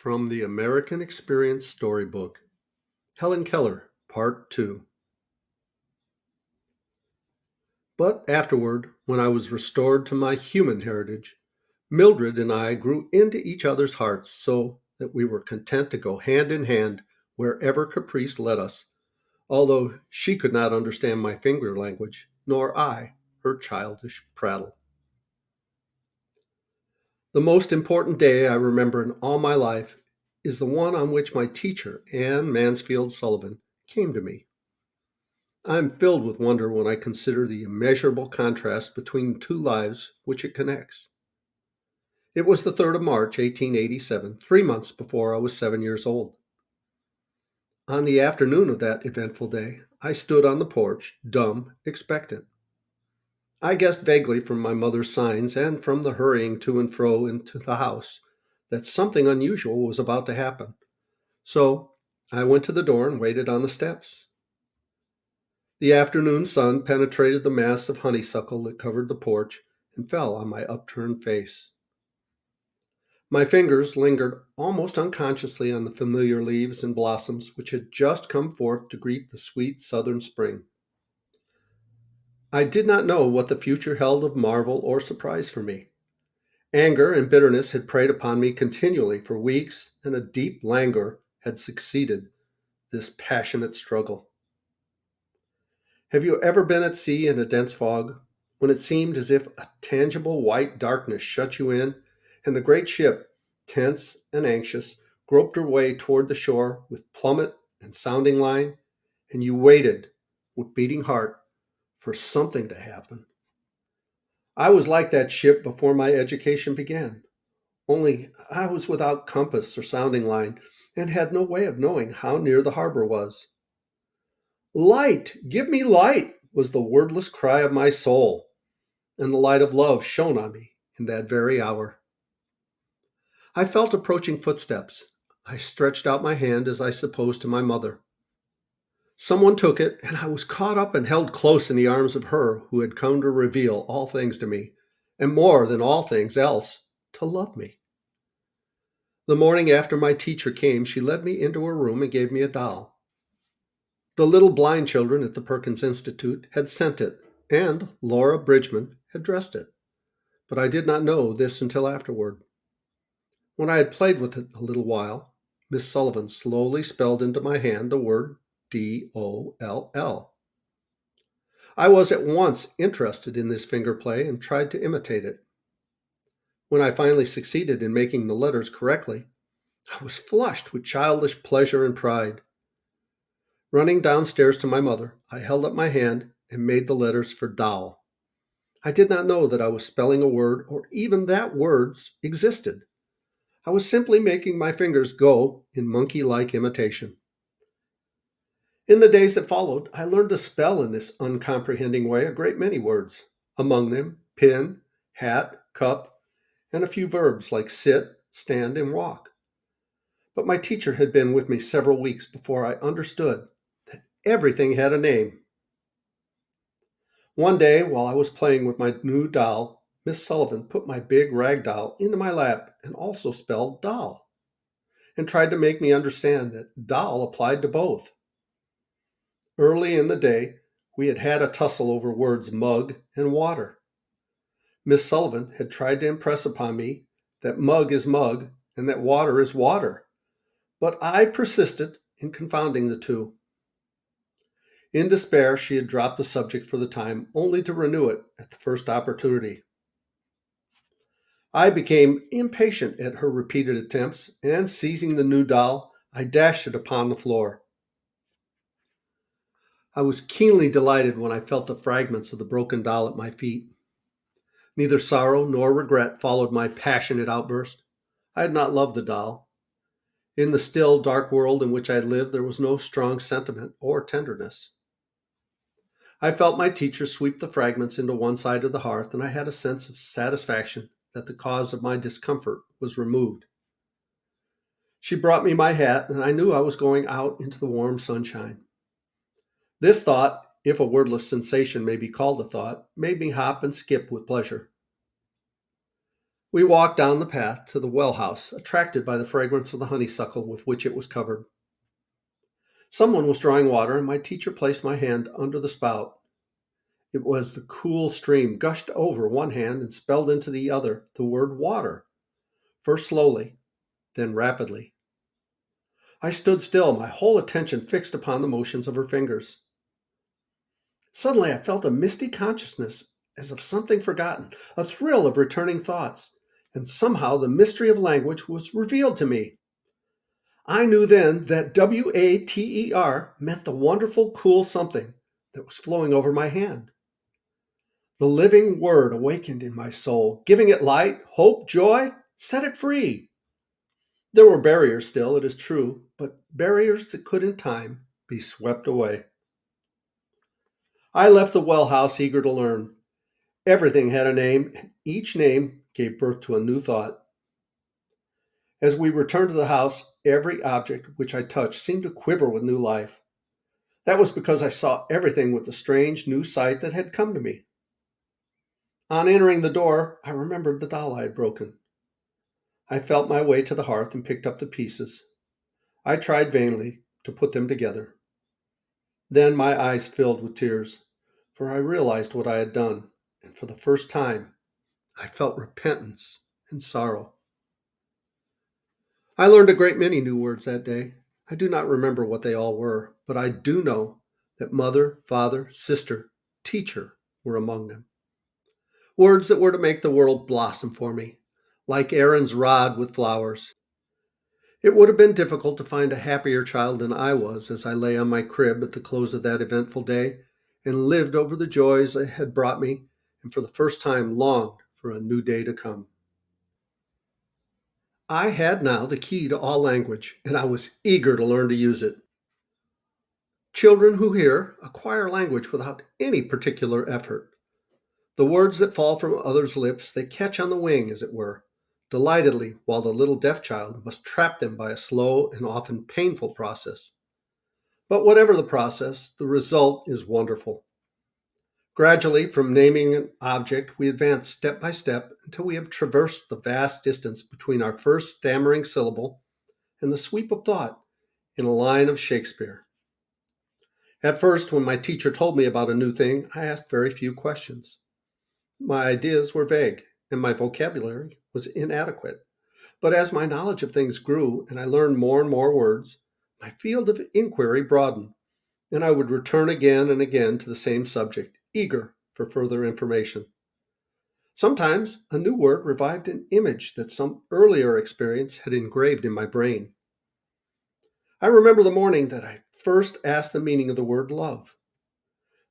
From the American Experience Storybook, Helen Keller, Part 2. But afterward, when I was restored to my human heritage, Mildred and I grew into each other's hearts so that we were content to go hand in hand wherever caprice led us, although she could not understand my finger language, nor I her childish prattle. The most important day I remember in all my life is the one on which my teacher, Anne Mansfield Sullivan, came to me. I am filled with wonder when I consider the immeasurable contrast between the two lives which it connects. It was the 3rd of March, 1887, 3 months before I was 7 years old. On the afternoon of that eventful day, I stood on the porch, dumb, expectant. I guessed vaguely from my mother's signs and from the hurrying to and fro into the house that something unusual was about to happen. So I went to the door and waited on the steps. The afternoon sun penetrated the mass of honeysuckle that covered the porch and fell on my upturned face. My fingers lingered almost unconsciously on the familiar leaves and blossoms which had just come forth to greet the sweet southern spring. I did not know what the future held of marvel or surprise for me. Anger and bitterness had preyed upon me continually for weeks, and a deep languor had succeeded this passionate struggle. Have you ever been at sea in a dense fog, when it seemed as if a tangible white darkness shut you in, and the great ship, tense and anxious, groped her way toward the shore with plummet and sounding line, and you waited, with beating heart, for something to happen? I was like that ship before my education began, only I was without compass or sounding line, and had no way of knowing how near the harbor was. Light! Give me light! Was the wordless cry of my soul, and the light of love shone on me in that very hour. I felt approaching footsteps. I stretched out my hand as I supposed to my mother. Someone took it, and I was caught up and held close in the arms of her who had come to reveal all things to me, and more than all things else, to love me. The morning after my teacher came, she led me into her room and gave me a doll. The little blind children at the Perkins Institute had sent it, and Laura Bridgman had dressed it. But I did not know this until afterward. When I had played with it a little while, Miss Sullivan slowly spelled into my hand the word DOLL. I was at once interested in this finger play and tried to imitate it. When I finally succeeded in making the letters correctly, I was flushed with childish pleasure and pride. Running downstairs to my mother, I held up my hand and made the letters for doll. I did not know that I was spelling a word or even that words existed. I was simply making my fingers go in monkey-like imitation. In the days that followed, I learned to spell in this uncomprehending way a great many words, among them pin, hat, cup, and a few verbs like sit, stand, and walk. But my teacher had been with me several weeks before I understood that everything had a name. One day, while I was playing with my new doll, Miss Sullivan put my big rag doll into my lap and also spelled doll, and tried to make me understand that doll applied to both. Early in the day, we had had a tussle over words mug and water. Miss Sullivan had tried to impress upon me that mug is mug and that water is water, but I persisted in confounding the two. In despair, she had dropped the subject for the time, only to renew it at the first opportunity. I became impatient at her repeated attempts, and seizing the new doll, I dashed it upon the floor. I was keenly delighted when I felt the fragments of the broken doll at my feet. Neither sorrow nor regret followed my passionate outburst. I had not loved the doll. In the still, dark world in which I had lived, there was no strong sentiment or tenderness. I felt my teacher sweep the fragments into one side of the hearth, and I had a sense of satisfaction that the cause of my discomfort was removed. She brought me my hat, and I knew I was going out into the warm sunshine. This thought, if a wordless sensation may be called a thought, made me hop and skip with pleasure. We walked down the path to the well house, attracted by the fragrance of the honeysuckle with which it was covered. Someone was drawing water, and my teacher placed my hand under the spout. It was the cool stream gushed over one hand and spelled into the other the word water, first slowly, then rapidly. I stood still, my whole attention fixed upon the motions of her fingers. Suddenly I felt a misty consciousness as of something forgotten, a thrill of returning thoughts, and somehow the mystery of language was revealed to me. I knew then that water meant the wonderful, cool something that was flowing over my hand. The living word awakened in my soul, giving it light, hope, joy, set it free. There were barriers still, it is true, but barriers that could in time be swept away. I left the well house eager to learn. Everything had a name, and each name gave birth to a new thought. As we returned to the house, every object which I touched seemed to quiver with new life. That was because I saw everything with the strange new sight that had come to me. On entering the door, I remembered the doll I had broken. I felt my way to the hearth and picked up the pieces. I tried vainly to put them together. Then my eyes filled with tears, for I realized what I had done, and for the first time I felt repentance and sorrow. I learned a great many new words that day. I do not remember what they all were, but I do know that mother, father, sister, teacher were among them. Words that were to make the world blossom for me, like Aaron's rod with flowers. It would have been difficult to find a happier child than I was as I lay on my crib at the close of that eventful day and lived over the joys it had brought me and for the first time longed for a new day to come. I had now the key to all language, and I was eager to learn to use it. Children who hear acquire language without any particular effort. The words that fall from others' lips they catch on the wing, as it were, delightedly, while the little deaf child must trap them by a slow and often painful process. But whatever the process, the result is wonderful. Gradually, from naming an object, we advance step by step until we have traversed the vast distance between our first stammering syllable and the sweep of thought in a line of Shakespeare. At first, when my teacher told me about a new thing, I asked very few questions. My ideas were vague, and my vocabulary was inadequate. But as my knowledge of things grew and I learned more and more words, my field of inquiry broadened, and I would return again and again to the same subject, eager for further information. Sometimes a new word revived an image that some earlier experience had engraved in my brain. I remember the morning that I first asked the meaning of the word love.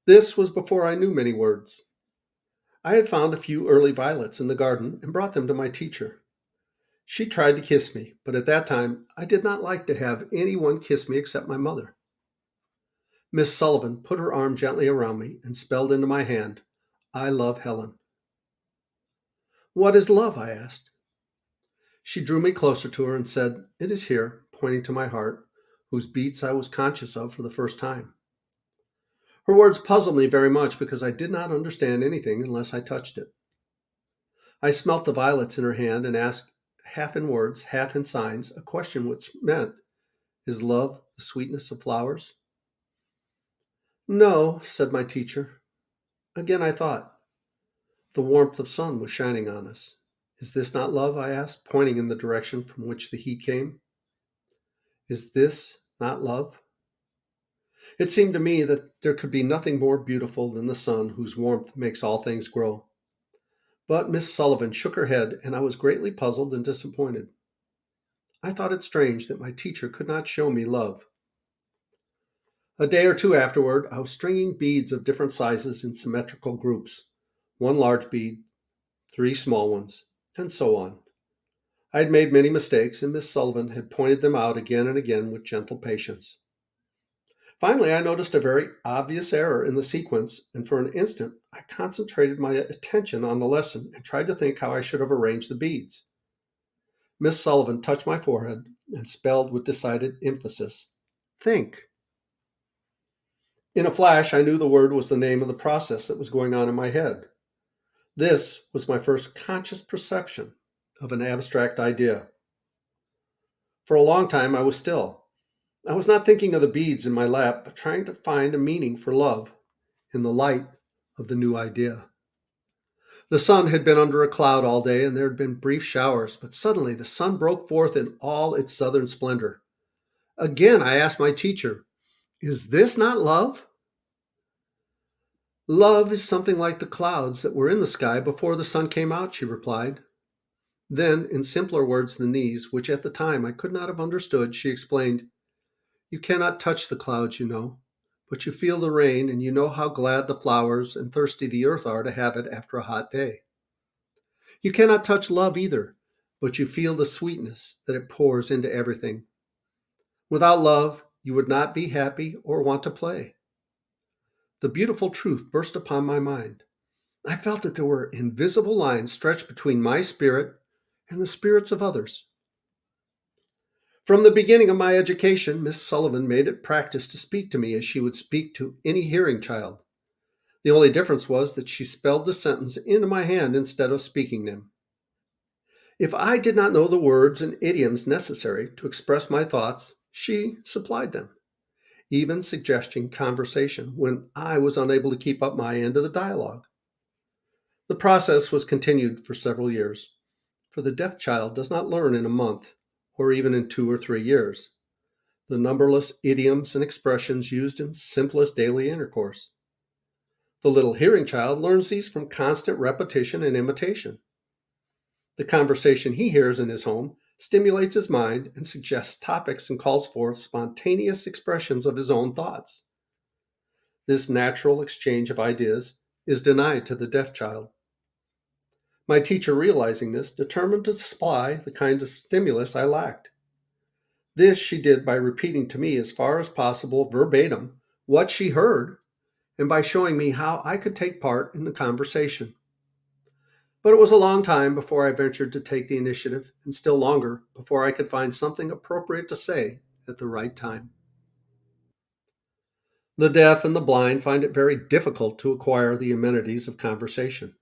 This was before I knew many words. I had found a few early violets in the garden and brought them to my teacher. She tried to kiss me, but at that time I did not like to have anyone kiss me except my mother. Miss Sullivan put her arm gently around me and spelled into my hand, I love Helen. What is love? I asked. She drew me closer to her and said, it is here, pointing to my heart, whose beats I was conscious of for the first time. Her words puzzled me very much because I did not understand anything unless I touched it. I smelt the violets in her hand and asked, half in words, half in signs, a question which meant, is love the sweetness of flowers? No, said my teacher. Again I thought. The warmth of sun was shining on us. Is this not love? I asked, pointing in the direction from which the heat came. Is this not love? It seemed to me that there could be nothing more beautiful than the sun whose warmth makes all things grow. But Miss Sullivan shook her head, and I was greatly puzzled and disappointed. I thought it strange that my teacher could not show me love. A day or two afterward, I was stringing beads of different sizes in symmetrical groups, one large bead, three small ones, and so on. I had made many mistakes, and Miss Sullivan had pointed them out again and again with gentle patience. Finally, I noticed a very obvious error in the sequence, and for an instant I concentrated my attention on the lesson and tried to think how I should have arranged the beads. Miss Sullivan touched my forehead and spelled with decided emphasis, think. In a flash, I knew the word was the name of the process that was going on in my head. This was my first conscious perception. of an abstract idea. For a long time, I was still. I was not thinking of the beads in my lap, but trying to find a meaning for love in the light of the new idea. The sun had been under a cloud all day, and there had been brief showers, but suddenly the sun broke forth in all its southern splendor. Again, I asked my teacher, "Is this not love?" "Love is something like the clouds that were in the sky before the sun came out," she replied. Then, in simpler words than these, which at the time I could not have understood, she explained, "You cannot touch the clouds, you know, but you feel the rain, and you know how glad the flowers and thirsty the earth are to have it after a hot day. You cannot touch love either, but you feel the sweetness that it pours into everything. Without love, you would not be happy or want to play." The beautiful truth burst upon my mind. I felt that there were invisible lines stretched between my spirit and the spirits of others. From the beginning of my education, Miss Sullivan made it practice to speak to me as she would speak to any hearing child. The only difference was that she spelled the sentence into my hand instead of speaking them. If I did not know the words and idioms necessary to express my thoughts, she supplied them, even suggesting conversation when I was unable to keep up my end of the dialogue. The process was continued for several years, for the deaf child does not learn in a month or even in 2 or 3 years the numberless idioms and expressions used in simplest daily intercourse. The little hearing child learns these from constant repetition and imitation. The conversation he hears in his home stimulates his mind and suggests topics and calls forth spontaneous expressions of his own thoughts. This natural exchange of ideas is denied to the deaf child. My teacher, realizing this, determined to supply the kind of stimulus I lacked. This she did by repeating to me as far as possible verbatim what she heard and by showing me how I could take part in the conversation. But it was a long time before I ventured to take the initiative, and still longer before I could find something appropriate to say at the right time. The deaf and the blind find it very difficult to acquire the amenities of conversation.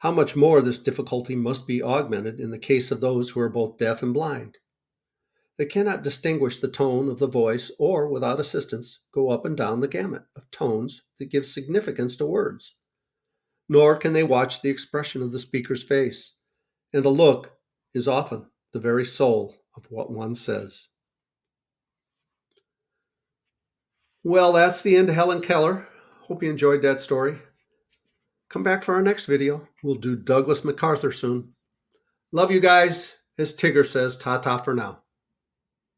How much more this difficulty must be augmented in the case of those who are both deaf and blind. They cannot distinguish the tone of the voice or, without assistance, go up and down the gamut of tones that give significance to words. Nor can they watch the expression of the speaker's face, and a look is often the very soul of what one says. Well, that's the end of Helen Keller. Hope you enjoyed that story. Come back for our next video. We'll do Douglas MacArthur soon. Love you guys. As Tigger says, ta-ta for now.